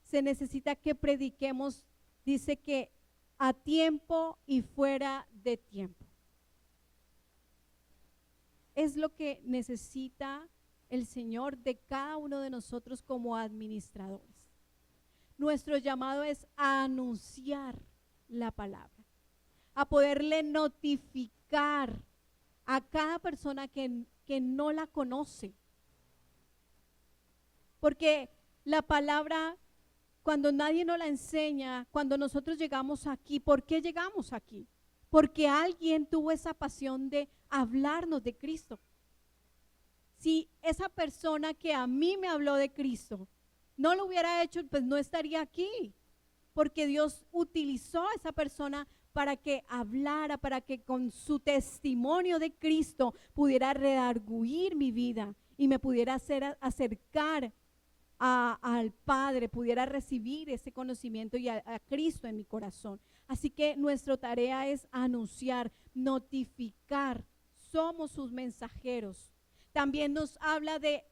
[SPEAKER 2] Se necesita que prediquemos, dice que a tiempo y fuera de tiempo. Es lo que necesita el Señor de cada uno de nosotros como administradores. Nuestro llamado es a anunciar la palabra, a poderle notificar a cada persona que no la conoce. Porque la palabra, cuando nadie nos la enseña, cuando nosotros llegamos aquí, ¿por qué llegamos aquí? Porque alguien tuvo esa pasión de hablarnos de Cristo. Si esa persona que a mí me habló de Cristo no lo hubiera hecho, pues no estaría aquí. Porque Dios utilizó a esa persona para que hablara, para que con su testimonio de Cristo pudiera redarguir mi vida y me pudiera acercar al Padre, pudiera recibir ese conocimiento y a Cristo en mi corazón. Así que nuestra tarea es anunciar, notificar, somos sus mensajeros. También nos habla de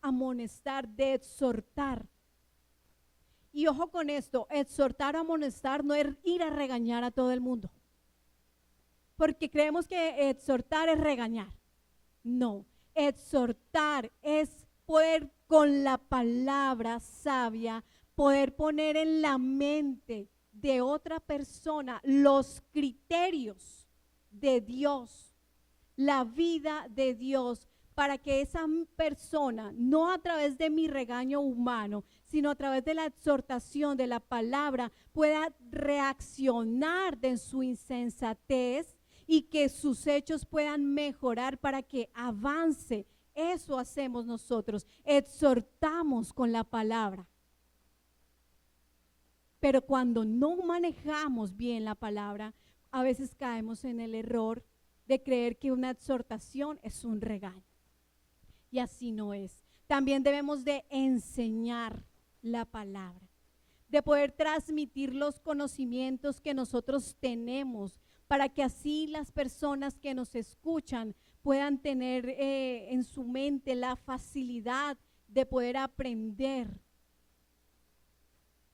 [SPEAKER 2] amonestar, de exhortar. Y ojo con esto, exhortar o amonestar no es ir a regañar a todo el mundo, porque creemos que exhortar es regañar. No, exhortar es poder con la palabra sabia, poder poner en la mente de otra persona los criterios de Dios, la vida de Dios, para que esa persona, no a través de mi regaño humano, sino a través de la exhortación de la palabra, pueda reaccionar de su insensatez y que sus hechos puedan mejorar para que avance. Eso hacemos nosotros, exhortamos con la palabra. Pero cuando no manejamos bien la palabra, a veces caemos en el error de creer que una exhortación es un regaño. Y así no es. También debemos de enseñar la palabra, de poder transmitir los conocimientos que nosotros tenemos, para que así las personas que nos escuchan puedan tener en su mente la facilidad de poder aprender.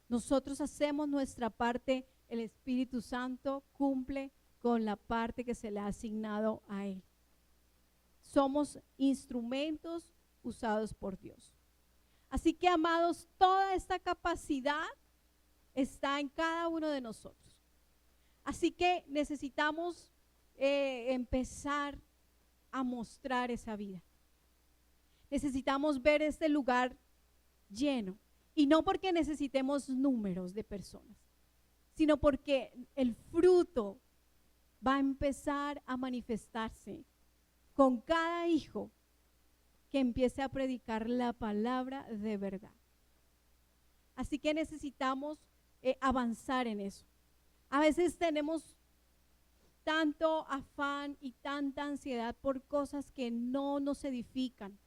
[SPEAKER 2] Nosotros hacemos nuestra parte, el Espíritu Santo cumple con la parte que se le ha asignado a Él. Somos instrumentos usados por Dios. Así que, amados, toda esta capacidad está en cada uno de nosotros. Así que necesitamos empezar a mostrar esa vida. Necesitamos ver este lugar lleno. Y no porque necesitemos números de personas, sino porque el fruto va a empezar a manifestarse con cada hijo que empiece a predicar la palabra de verdad. Así que necesitamos avanzar en eso. A veces tenemos tanto afán y tanta ansiedad por cosas que no nos edifican.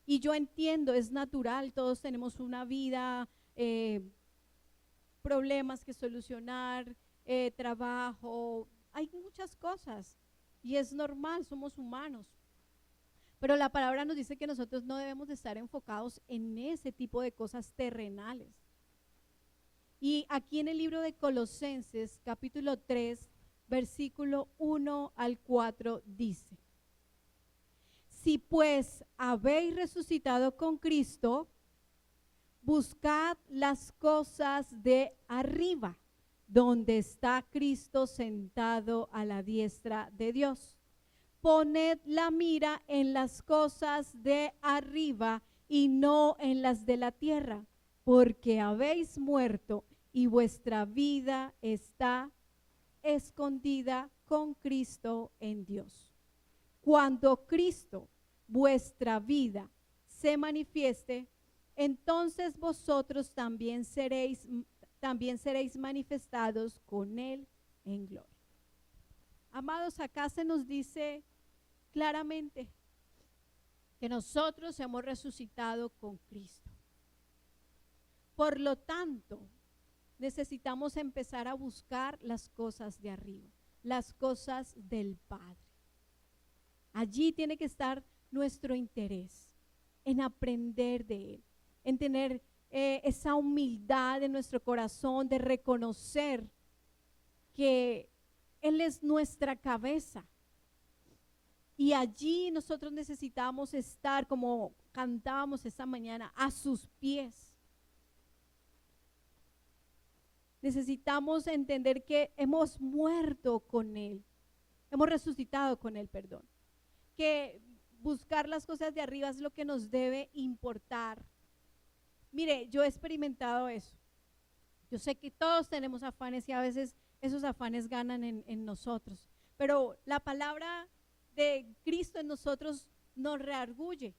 [SPEAKER 2] Y yo entiendo, es natural, todos tenemos una vida, problemas que solucionar, trabajo, hay muchas cosas y es normal, somos humanos. Pero la palabra nos dice que nosotros no debemos de estar enfocados en ese tipo de cosas terrenales. Y aquí en el libro de Colosenses, capítulo 3, versículo 1 al 4 dice: si pues habéis resucitado con Cristo, buscad las cosas de arriba, donde está Cristo sentado a la diestra de Dios. Poned la mira en las cosas de arriba y no en las de la tierra, porque habéis muerto y vuestra vida está escondida con Cristo en Dios. Cuando Cristo, vuestra vida, se manifieste, entonces vosotros también seréis manifestados con Él en gloria. Amados, acá se nos dice claramente que nosotros hemos resucitado con Cristo. Por lo tanto, necesitamos empezar a buscar las cosas de arriba, las cosas del Padre. Allí tiene que estar nuestro interés, en aprender de Él, en tener esa humildad en nuestro corazón de reconocer que Él es nuestra cabeza. Y allí nosotros necesitamos estar, como cantábamos esta mañana, a sus pies. Necesitamos entender que hemos muerto con Él, hemos resucitado con Él, perdón. Que buscar las cosas de arriba es lo que nos debe importar. Mire, yo he experimentado eso. Yo sé que todos tenemos afanes y a veces esos afanes ganan en nosotros. Pero la palabra de Cristo en nosotros nos reargulle.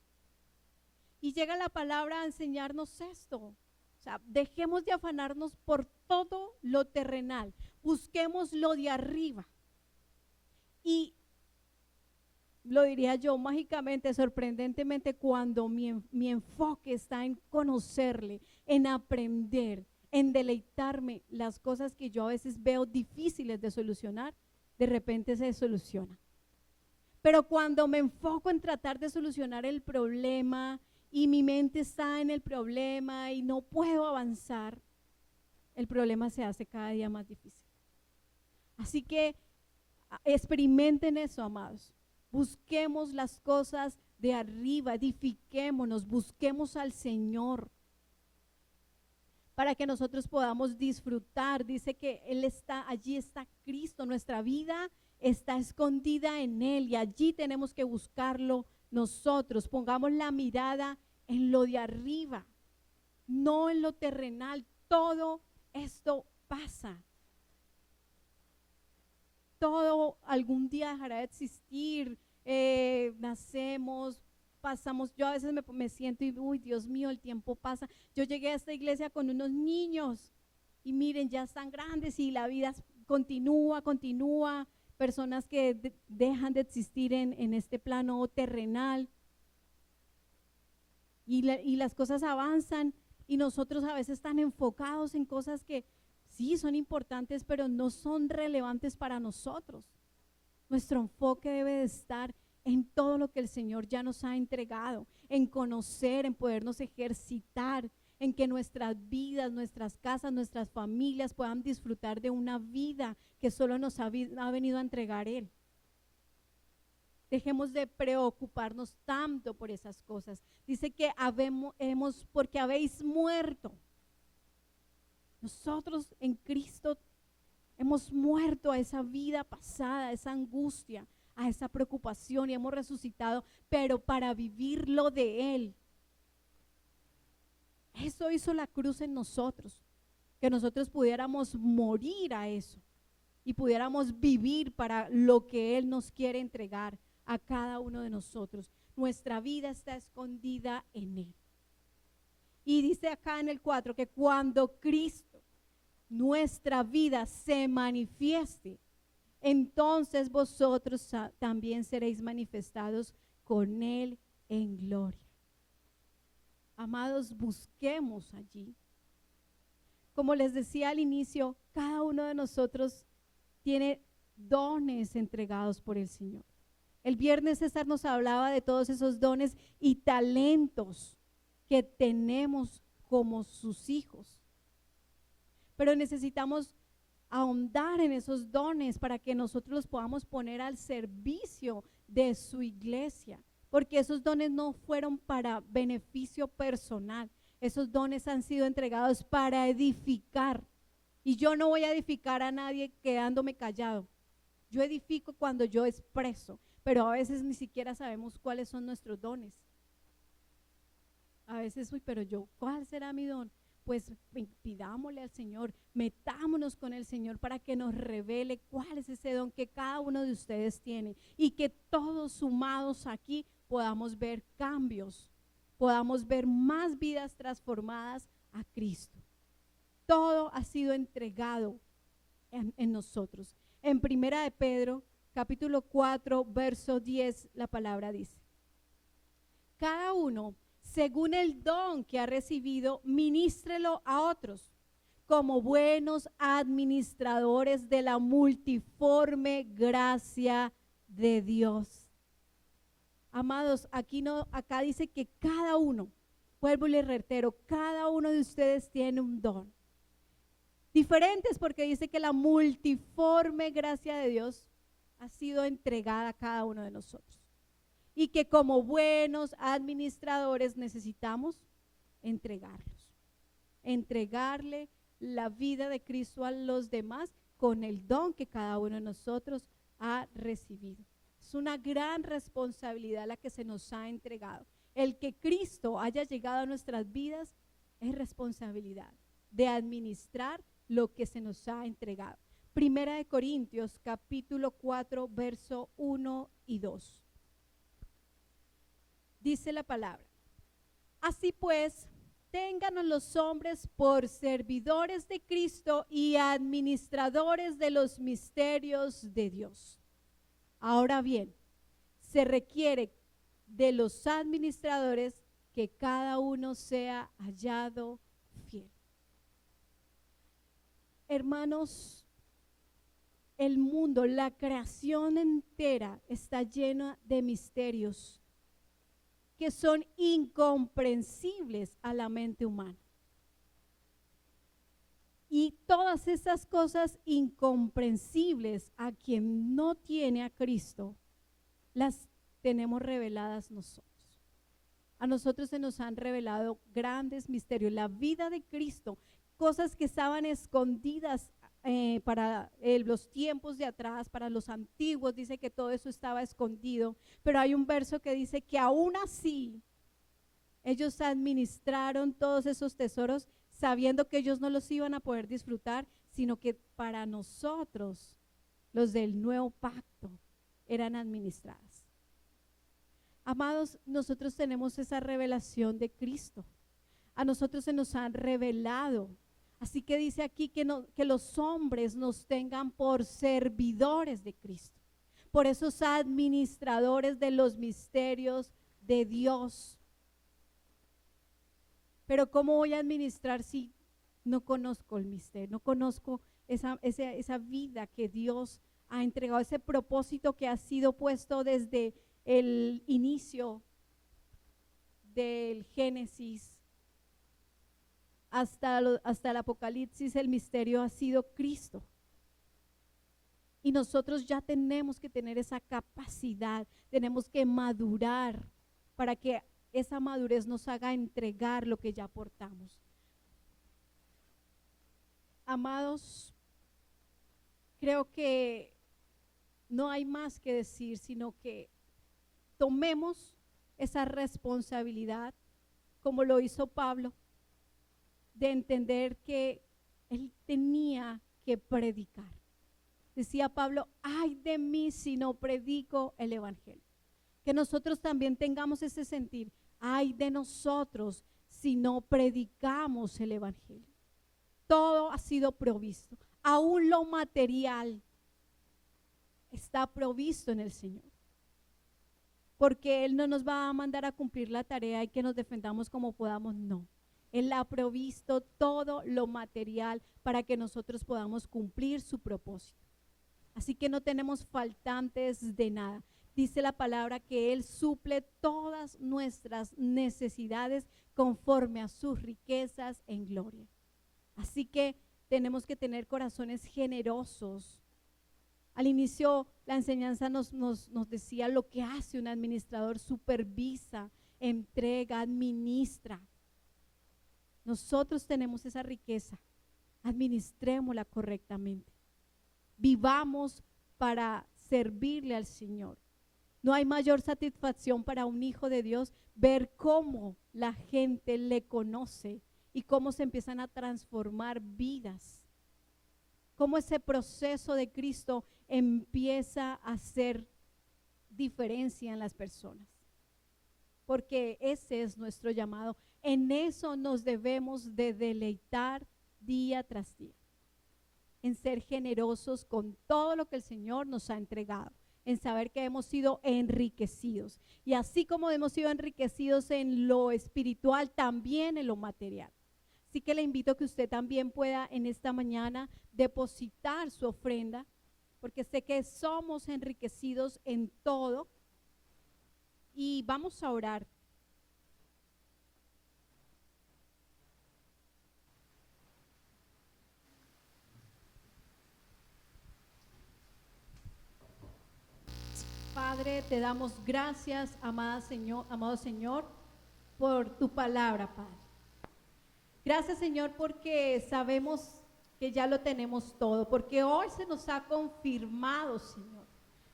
[SPEAKER 2] Y llega la palabra a enseñarnos esto. O sea, dejemos de afanarnos por todo lo terrenal. Busquemos lo de arriba. Y lo diría yo mágicamente, sorprendentemente, cuando mi enfoque está en conocerle, en aprender, en deleitarme las cosas que yo a veces veo difíciles de solucionar, de repente se solucionan. Pero cuando me enfoco en tratar de solucionar el problema y mi mente está en el problema y no puedo avanzar, el problema se hace cada día más difícil. Así que experimenten eso, amados. Busquemos las cosas de arriba, edifiquémonos, busquemos al Señor para que nosotros podamos disfrutar. Dice que Él está, allí está Cristo, nuestra vida está escondida en Él y allí tenemos que buscarlo nosotros. Pongamos la mirada en lo de arriba, no en lo terrenal. Todo esto pasa. Todo algún día dejará de existir, nacemos, pasamos, yo a veces me siento y, uy, Dios mío, el tiempo pasa. Yo llegué a esta iglesia con unos niños y miren, ya están grandes y la vida continúa, personas que dejan de existir en este plano terrenal y las cosas avanzan y nosotros a veces están enfocados en cosas que sí, son importantes, pero no son relevantes para nosotros. Nuestro enfoque debe de estar en todo lo que el Señor ya nos ha entregado, en conocer, en podernos ejercitar, en que nuestras vidas, nuestras casas, nuestras familias puedan disfrutar de una vida que solo nos ha venido a entregar Él. Dejemos de preocuparnos tanto por esas cosas. Dice que porque habéis muerto. Nosotros en Cristo hemos muerto a esa vida pasada, a esa angustia, a esa preocupación y hemos resucitado, pero para vivir lo de Él. Eso hizo la cruz en nosotros, que nosotros pudiéramos morir a eso y pudiéramos vivir para lo que Él nos quiere entregar, a cada uno de nosotros. Nuestra vida está escondida en Él. Y dice acá en el 4 que cuando Cristo, nuestra vida, se manifieste, entonces vosotros también seréis manifestados con Él en gloria. Amados, busquemos allí. Como les decía al inicio, cada uno de nosotros tiene dones entregados por el Señor. El viernes César nos hablaba de todos esos dones y talentos que tenemos como sus hijos. Pero necesitamos ahondar en esos dones para que nosotros los podamos poner al servicio de su iglesia, porque esos dones no fueron para beneficio personal, esos dones han sido entregados para edificar. Y yo no voy a edificar a nadie quedándome callado. Yo edifico cuando yo expreso, pero a veces ni siquiera sabemos cuáles son nuestros dones. A veces, pero yo, ¿cuál será mi don? Pues pidámosle al Señor, metámonos con el Señor para que nos revele cuál es ese don que cada uno de ustedes tiene y que todos sumados aquí podamos ver cambios, podamos ver más vidas transformadas a Cristo. Todo ha sido entregado en nosotros. En Primera de Pedro, capítulo 4, verso 10, la palabra dice: cada uno, según el don que ha recibido, ministrelo a otros, como buenos administradores de la multiforme gracia de Dios. Amados, acá dice que cada uno, vuelvo y les reitero, cada uno de ustedes tiene un don. Diferentes porque dice que la multiforme gracia de Dios ha sido entregada a cada uno de nosotros. Y que como buenos administradores necesitamos entregarle la vida de Cristo a los demás con el don que cada uno de nosotros ha recibido. Es una gran responsabilidad la que se nos ha entregado. El que Cristo haya llegado a nuestras vidas es responsabilidad de administrar lo que se nos ha entregado. Primera de Corintios, capítulo 4, verso 1 y 2. Dice la palabra: así pues, ténganos los hombres por servidores de Cristo y administradores de los misterios de Dios. Ahora bien, se requiere de los administradores que cada uno sea hallado fiel. Hermanos, el mundo, la creación entera está llena de misterios que son incomprensibles a la mente humana. Y todas esas cosas incomprensibles a quien no tiene a Cristo, las tenemos reveladas nosotros. A nosotros se nos han revelado grandes misterios, la vida de Cristo, cosas que estaban escondidas para los tiempos de atrás, para los antiguos, dice que todo eso estaba escondido, pero hay un verso que dice que aún así ellos administraron todos esos tesoros sabiendo que ellos no los iban a poder disfrutar, sino que para nosotros, los del nuevo pacto, eran administradas. Amados, nosotros tenemos esa revelación de Cristo. A nosotros se nos han revelado. Así que dice aquí que los hombres nos tengan por servidores de Cristo, por esos administradores de los misterios de Dios. Pero ¿cómo voy a administrar si no conozco el misterio, no conozco esa vida que Dios ha entregado, ese propósito que ha sido puesto desde el inicio del Génesis hasta el Apocalipsis? El misterio ha sido Cristo. Y nosotros ya tenemos que tener esa capacidad, tenemos que madurar para que esa madurez nos haga entregar lo que ya portamos. Amados, creo que no hay más que decir, sino que tomemos esa responsabilidad, como lo hizo Pablo, de entender que él tenía que predicar. Decía Pablo: ay de mí si no predico el evangelio. Que nosotros también tengamos ese sentir. Ay de nosotros si no predicamos el evangelio. Todo ha sido provisto. Aún lo material está provisto en el Señor. Porque Él no nos va a mandar a cumplir la tarea y que nos defendamos como podamos, no. Él ha provisto todo lo material para que nosotros podamos cumplir su propósito. Así que no tenemos faltantes de nada. Dice la palabra que Él suple todas nuestras necesidades conforme a sus riquezas en gloria. Así que tenemos que tener corazones generosos. Al inicio la enseñanza nos decía lo que hace un administrador: supervisa, entrega, administra. Nosotros tenemos esa riqueza, administrémosla correctamente. Vivamos para servirle al Señor. No hay mayor satisfacción para un hijo de Dios ver cómo la gente le conoce y cómo se empiezan a transformar vidas. Cómo ese proceso de Cristo empieza a hacer diferencia en las personas. Porque ese es nuestro llamado. En eso nos debemos de deleitar día tras día. En ser generosos con todo lo que el Señor nos ha entregado. En saber que hemos sido enriquecidos. Y así como hemos sido enriquecidos en lo espiritual, también en lo material. Así que le invito a que usted también pueda en esta mañana depositar su ofrenda, porque sé que somos enriquecidos en todo. Y vamos a orar. Padre, te damos gracias, amado Señor, por tu palabra, Padre. Gracias, Señor, porque sabemos que ya lo tenemos todo, porque hoy se nos ha confirmado, Señor,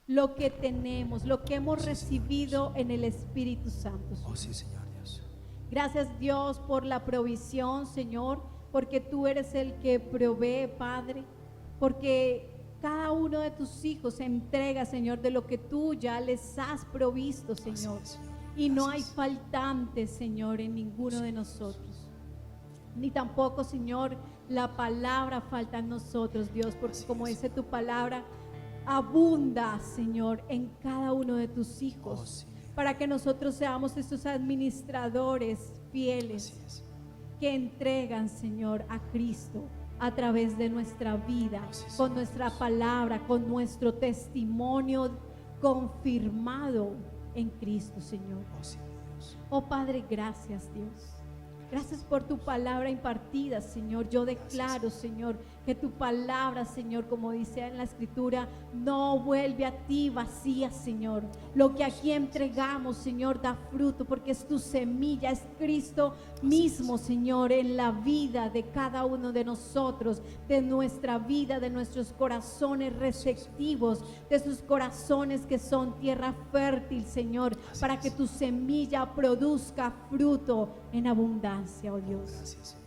[SPEAKER 2] lo que tenemos, lo que hemos recibido en el Espíritu Santo, Señor.
[SPEAKER 1] Oh, sí, Señor Dios.
[SPEAKER 2] Gracias, Dios, por la provisión, Señor, porque tú eres el que provee, Padre, porque cada uno de tus hijos se entrega, Señor, de lo que tú ya les has provisto, Señor.
[SPEAKER 1] Así es, Señor.
[SPEAKER 2] Y no hay
[SPEAKER 1] Gracias.
[SPEAKER 2] faltantes, Señor, en ninguno de nosotros. Ni tampoco, Señor, la palabra falta en nosotros, Dios, porque
[SPEAKER 1] Así
[SPEAKER 2] como
[SPEAKER 1] es.
[SPEAKER 2] dice tu palabra, abunda, Señor, en cada uno de tus
[SPEAKER 1] Oh,
[SPEAKER 2] hijos,
[SPEAKER 1] sí.
[SPEAKER 2] para que nosotros seamos estos administradores fieles
[SPEAKER 1] Así es.
[SPEAKER 2] que entregan, Señor, a Cristo a través de nuestra vida,
[SPEAKER 1] Así es,
[SPEAKER 2] con
[SPEAKER 1] Señor
[SPEAKER 2] nuestra
[SPEAKER 1] Dios.
[SPEAKER 2] palabra, con nuestro testimonio confirmado en Cristo, Señor.
[SPEAKER 1] Oh, sí, Dios.
[SPEAKER 2] Oh Padre, gracias, Dios. Gracias por tu palabra impartida, Señor. Yo declaro, Señor, que tu palabra, Señor, como dice en la Escritura, no vuelve a ti vacía, Señor. Lo que aquí entregamos, Señor, da fruto, porque es tu semilla, es Cristo mismo, Señor, en la vida de cada uno de nosotros, de nuestra vida, de nuestros corazones receptivos, de sus corazones que son tierra fértil, Señor, para que tu semilla produzca fruto en abundancia, oh Dios.
[SPEAKER 1] Gracias, Señor.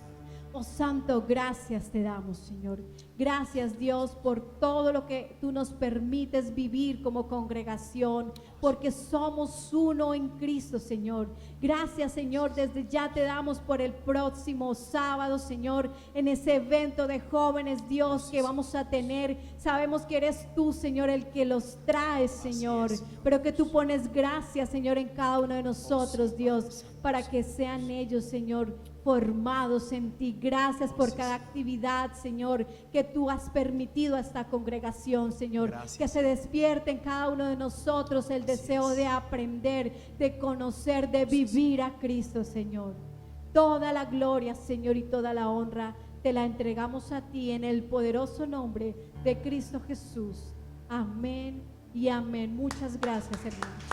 [SPEAKER 2] Oh Santo, gracias te damos, Señor. Gracias, Dios, por todo lo que tú nos permites vivir como congregación, porque somos uno en Cristo, Señor. Gracias, Señor, desde ya te damos por el próximo sábado, Señor, en ese evento de jóvenes, Dios, que vamos a tener. Sabemos que eres tú, Señor, el que los traes, Señor, pero que tú pones gracias, Señor, en cada uno de nosotros, Dios, para que sean ellos, Señor, formados en ti. Gracias por cada actividad, Señor, que tú has permitido a esta congregación, Señor.
[SPEAKER 1] Gracias.
[SPEAKER 2] Que se despierte en cada uno de nosotros el deseo de aprender, de conocer, de vivir a Cristo, Señor. Toda la gloria, Señor, y toda la honra te la entregamos a ti en el poderoso nombre de Cristo Jesús. Amén y amén. Muchas gracias, hermanos.